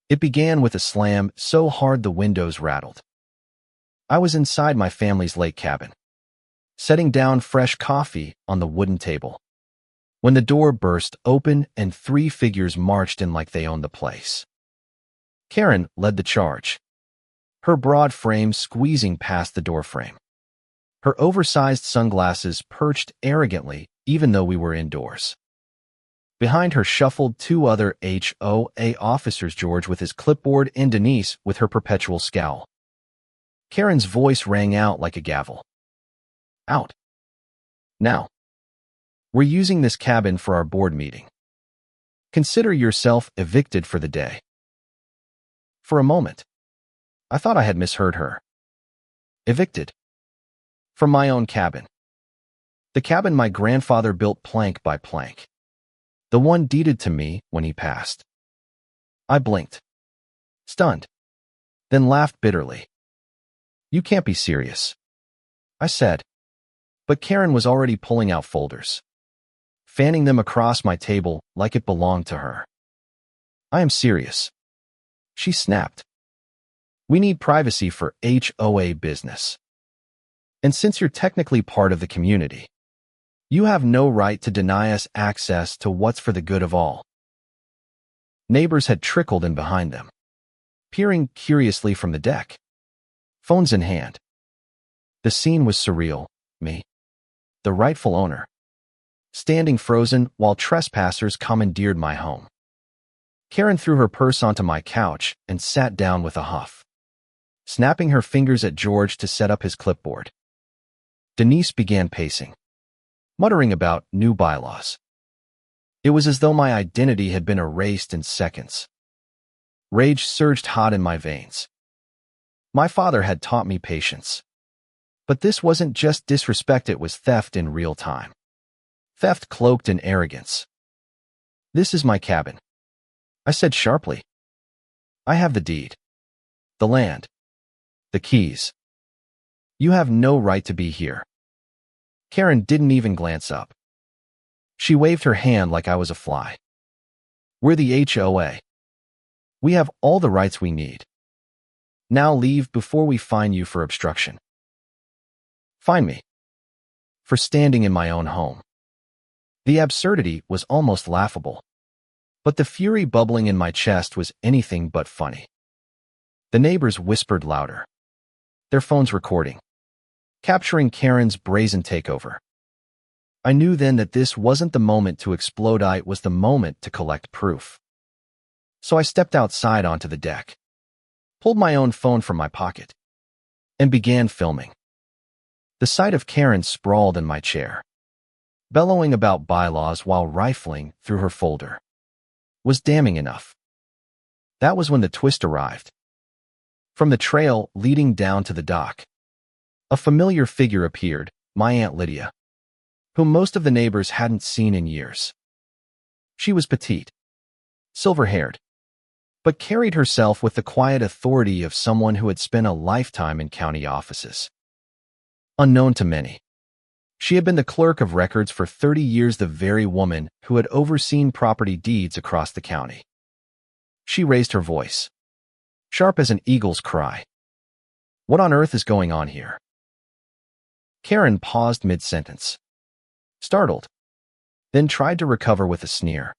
It began with a slam so hard the windows rattled. I was inside my family's lake cabin, setting down fresh coffee on the wooden table, when the door burst open and 3 figures marched in like they owned the place. Karen led the charge, her broad frame squeezing past the doorframe. Her oversized sunglasses perched arrogantly even though we were indoors. Behind her shuffled 2 other HOA officers, George with his clipboard and Denise with her perpetual scowl. Karen's voice rang out like a gavel. Out. Now. We're using this cabin for our board meeting. Consider yourself evicted for the day. For a moment, I thought I had misheard her. Evicted. From my own cabin. The cabin my grandfather built plank by plank. The one deeded to me when he passed. I blinked, stunned, then laughed bitterly. You can't be serious, I said. But Karen was already pulling out folders, fanning them across my table like it belonged to her. I am serious, she snapped. We need privacy for HOA business. And since you're technically part of the community, you have no right to deny us access to what's for the good of all. Neighbors had trickled in behind them, peering curiously from the deck, phones in hand. The scene was surreal. Me, the rightful owner, standing frozen while trespassers commandeered my home. Karen threw her purse onto my couch and sat down with a huff, snapping her fingers at George to set up his clipboard. Denise began pacing, muttering about new bylaws. It was as though my identity had been erased in seconds. Rage surged hot in my veins. My father had taught me patience. But this wasn't just disrespect, it was theft in real time. Theft cloaked in arrogance. This is my cabin, I said sharply. I have the deed, the land, the keys. You have no right to be here. Karen didn't even glance up. She waved her hand like I was a fly. We're the HOA. We have all the rights we need. Now leave before we fine you for obstruction. Fine me. For standing in my own home. The absurdity was almost laughable, but the fury bubbling in my chest was anything but funny. The neighbors whispered louder, their phones recording, capturing Karen's brazen takeover. I knew then that this wasn't the moment to explode, it was the moment to collect proof. So I stepped outside onto the deck, pulled my own phone from my pocket, and began filming. The sight of Karen sprawled in my chair, bellowing about bylaws while rifling through her folder, was damning enough. That was when the twist arrived. From the trail leading down to the dock, a familiar figure appeared, my Aunt Lydia, whom most of the neighbors hadn't seen in years. She was petite, silver-haired, but carried herself with the quiet authority of someone who had spent a lifetime in county offices. Unknown to many, she had been the clerk of records for 30 years, the very woman who had overseen property deeds across the county. She raised her voice, sharp as an eagle's cry. What on earth is going on here? Karen paused mid-sentence, startled, then tried to recover with a sneer.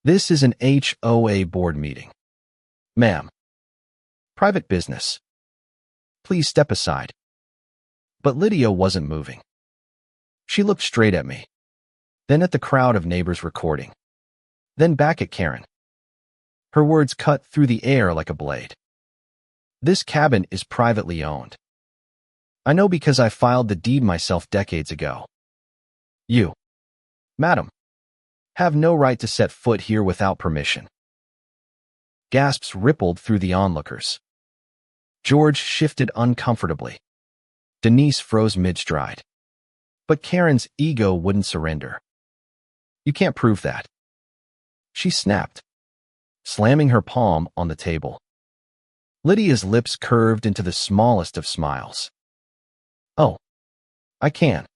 This is an HOA board meeting. Ma'am. Private business. Please step aside. But Lydia wasn't moving. She looked straight at me, then at the crowd of neighbors recording, then back at Karen. Her words cut through the air like a blade. This cabin is privately owned. I know because I filed the deed myself decades ago. You, madam, have no right to set foot here without permission. Gasps rippled through the onlookers. George shifted uncomfortably. Denise froze mid-stride. But Karen's ego wouldn't surrender. You can't prove that. She snapped, slamming her palm on the table. Lydia's lips curved into the smallest of smiles. Oh, I can,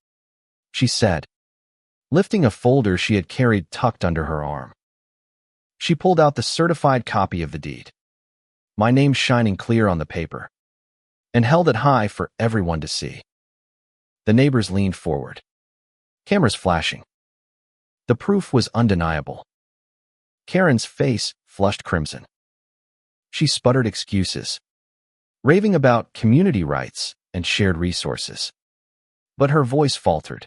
she said, lifting a folder she had carried tucked under her arm. She pulled out the certified copy of the deed, my name shining clear on the paper, and held it high for everyone to see. The neighbors leaned forward, cameras flashing. The proof was undeniable. Karen's face flushed crimson. She sputtered excuses, raving about community rights and shared resources. But her voice faltered.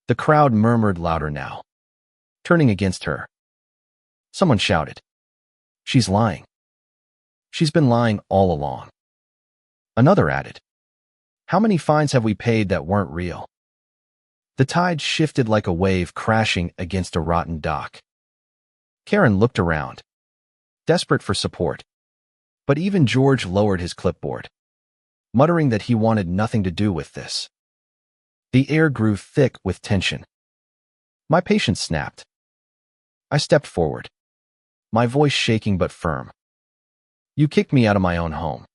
The crowd murmured louder now, turning against her. Someone shouted, "She's lying. She's been lying all along." Another added, "How many fines have we paid that weren't real?" The tide shifted like a wave crashing against a rotten dock. Karen looked around, desperate for support. But even George lowered his clipboard, muttering that he wanted nothing to do with this. The air grew thick with tension. My patience snapped. I stepped forward, my voice shaking but firm. "You kicked me out of my own home.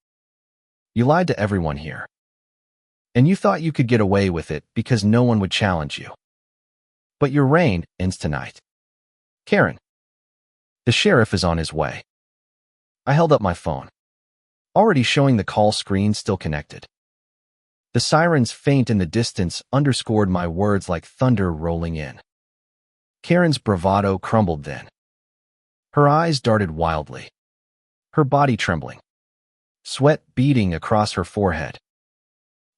You lied to everyone here. And you thought you could get away with it because no one would challenge you. But your reign ends tonight. Karen, the sheriff is on his way." I held up my phone, already showing the call screen still connected. The siren's faint in the distance underscored my words like thunder rolling in. Karen's bravado crumbled then. Her eyes darted wildly, her body trembling, sweat beading across her forehead.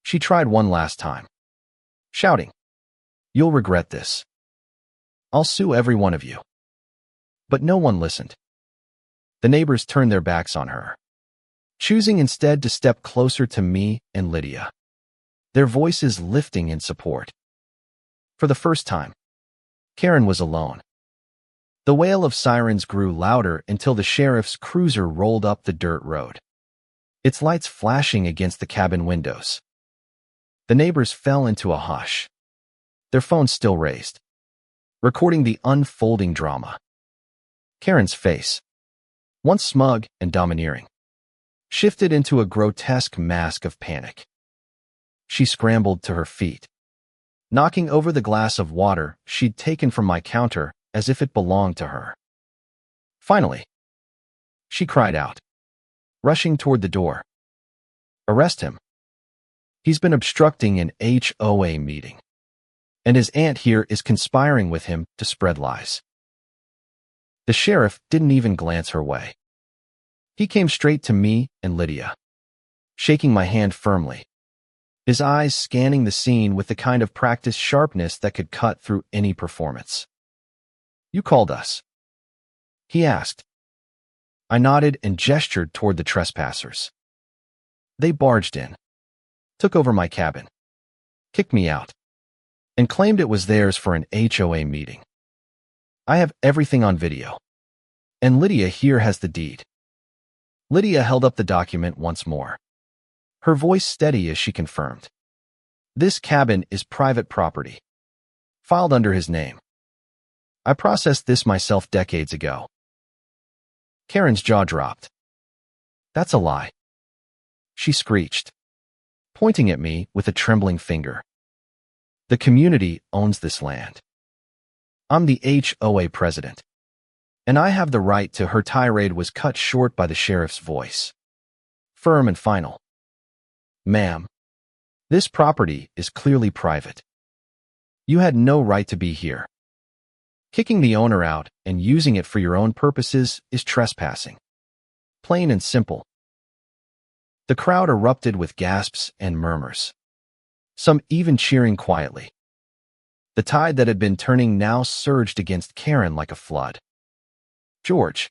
She tried one last time, shouting, "You'll regret this. I'll sue every one of you." But no one listened. The neighbors turned their backs on her, choosing instead to step closer to me and Lydia, their voices lifting in support. For the first time, Karen was alone. The wail of sirens grew louder until the sheriff's cruiser rolled up the dirt road, its lights flashing against the cabin windows. The neighbors fell into a hush, their phones still raised, recording the unfolding drama. Karen's face, once smug and domineering, shifted into a grotesque mask of panic. She scrambled to her feet, knocking over the glass of water she'd taken from my counter as if it belonged to her. Finally, she cried out, rushing toward the door, "Arrest him. He's been obstructing an HOA meeting, and his aunt here is conspiring with him to spread lies." The sheriff didn't even glance her way. He came straight to me and Lydia, shaking my hand firmly, his eyes scanning the scene with the kind of practiced sharpness that could cut through any performance. "You called us?" he asked. I nodded and gestured toward the trespassers. They barged in, took over my cabin, kicked me out, and claimed it was theirs for an HOA meeting. I have everything on video, and Lydia here has the deed. Lydia held up the document once more, her voice steady as she confirmed. "This cabin is private property, filed under his name. I processed this myself decades ago." Karen's jaw dropped. "That's a lie," she screeched, pointing at me with a trembling finger. "The community owns this land. I'm the HOA president, and I have the right to." Her tirade was cut short by the sheriff's voice, firm and final. "Ma'am, this property is clearly private. You had no right to be here. Kicking the owner out and using it for your own purposes is trespassing. Plain and simple." The crowd erupted with gasps and murmurs, some even cheering quietly. The tide that had been turning now surged against Karen like a flood. George,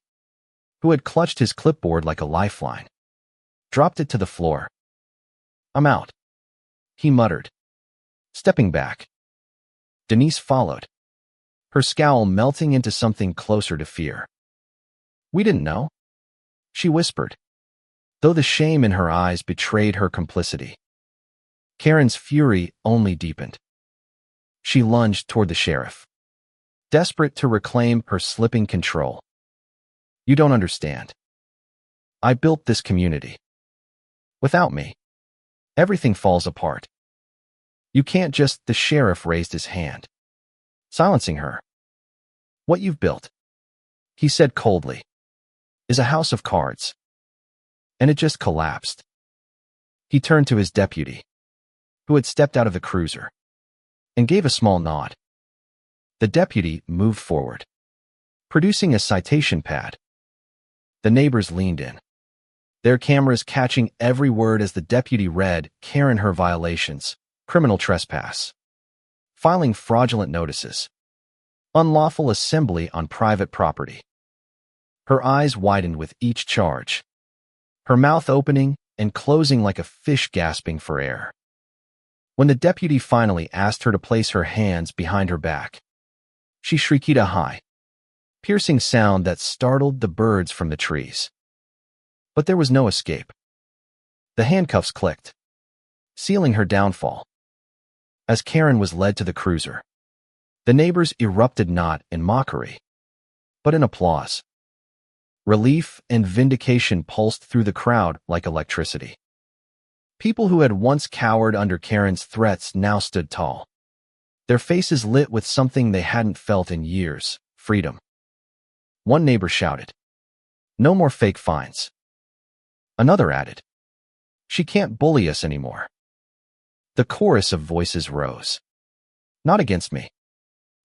who had clutched his clipboard like a lifeline, dropped it to the floor. "I'm out," he muttered, stepping back. Denise followed, her scowl melting into something closer to fear. "We didn't know," she whispered, though the shame in her eyes betrayed her complicity. Karen's fury only deepened. She lunged toward the sheriff, desperate to reclaim her slipping control. "You don't understand. I built this community. Without me, everything falls apart. You can't just..." The sheriff raised his hand, silencing her. "What you've built, he said coldly, is a house of cards. And it just collapsed. He turned to his deputy, who had stepped out of the cruiser, and gave a small nod. The deputy moved forward, producing a citation pad. The neighbors leaned in, their cameras catching every word as the deputy read Karen her violations, criminal trespass, filing fraudulent notices, unlawful assembly on private property. Her eyes widened with each charge, her mouth opening and closing like a fish gasping for air. When the deputy finally asked her to place her hands behind her back, she shrieked a high, piercing sound that startled the birds from the trees. But there was no escape. The handcuffs clicked, sealing her downfall. As Karen was led to the cruiser, the neighbors erupted not in mockery, but in applause. Relief and vindication pulsed through the crowd like electricity. People who had once cowered under Karen's threats now stood tall, their faces lit with something they hadn't felt in years: freedom. One neighbor shouted, "No more fake fines." Another added, "She can't bully us anymore." The chorus of voices rose. Not against me,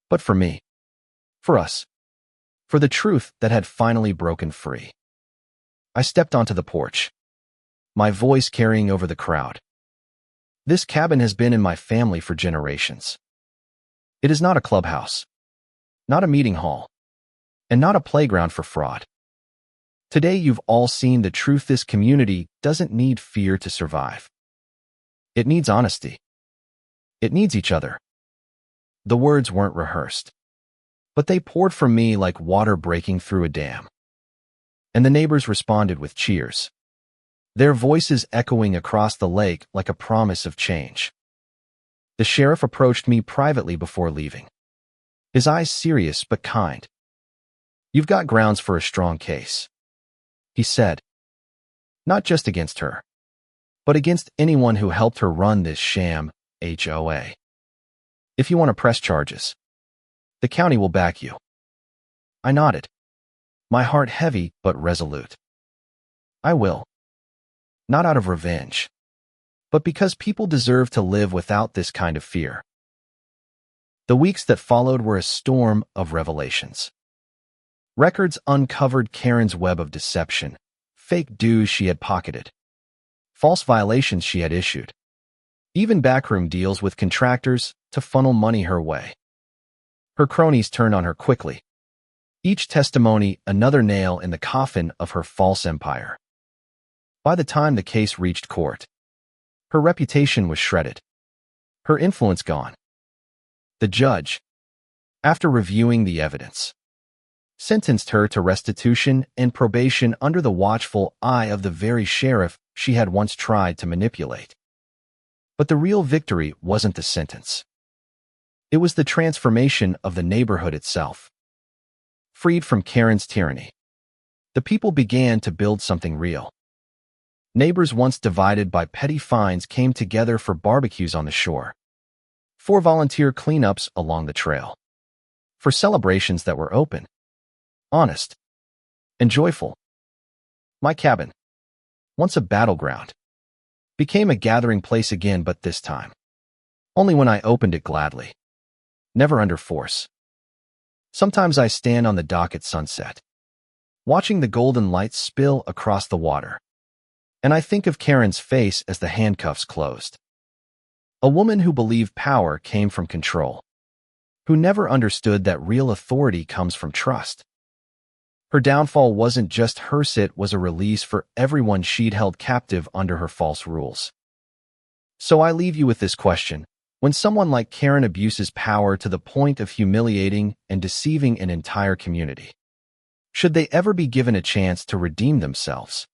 but for me. For us. For the truth that had finally broken free. I stepped onto the porch, my voice carrying over the crowd. This cabin has been in my family for generations. It is not a clubhouse, not a meeting hall, and not a playground for fraud. Today you've all seen the truth: this community doesn't need fear to survive. It needs honesty. It needs each other. The words weren't rehearsed, but they poured from me like water breaking through a dam. And the neighbors responded with cheers, their voices echoing across the lake like a promise of change. The sheriff approached me privately before leaving, his eyes serious but kind. "You've got grounds for a strong case," he said. "Not just against her, but against anyone who helped her run this sham HOA. If you want to press charges, the county will back you." I nodded, my heart heavy but resolute. I will. Not out of revenge, but because people deserve to live without this kind of fear. The weeks that followed were a storm of revelations. Records uncovered Karen's web of deception, fake dues she had pocketed, false violations she had issued, even backroom deals with contractors to funnel money her way. Her cronies turned on her quickly, each testimony another nail in the coffin of her false empire. By the time the case reached court, her reputation was shredded, her influence gone. The judge, after reviewing the evidence, sentenced her to restitution and probation under the watchful eye of the very sheriff she had once tried to manipulate. But the real victory wasn't the sentence. It was the transformation of the neighborhood itself. Freed from Karen's tyranny, the people began to build something real. Neighbors once divided by petty fines came together for barbecues on the shore, for volunteer cleanups along the trail, for celebrations that were open, honest, and joyful. My cabin, once a battleground, became a gathering place again, but this time, only when I opened it gladly, never under force. Sometimes I stand on the dock at sunset, watching the golden light spill across the water, and I think of Karen's face as the handcuffs closed. A woman who believed power came from control, who never understood that real authority comes from trust. Her downfall wasn't just hers, it was a release for everyone she'd held captive under her false rules. So I leave you with this question. When someone like Karen abuses power to the point of humiliating and deceiving an entire community, should they ever be given a chance to redeem themselves?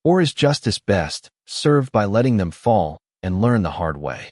Or is justice best served by letting them fall and learn the hard way?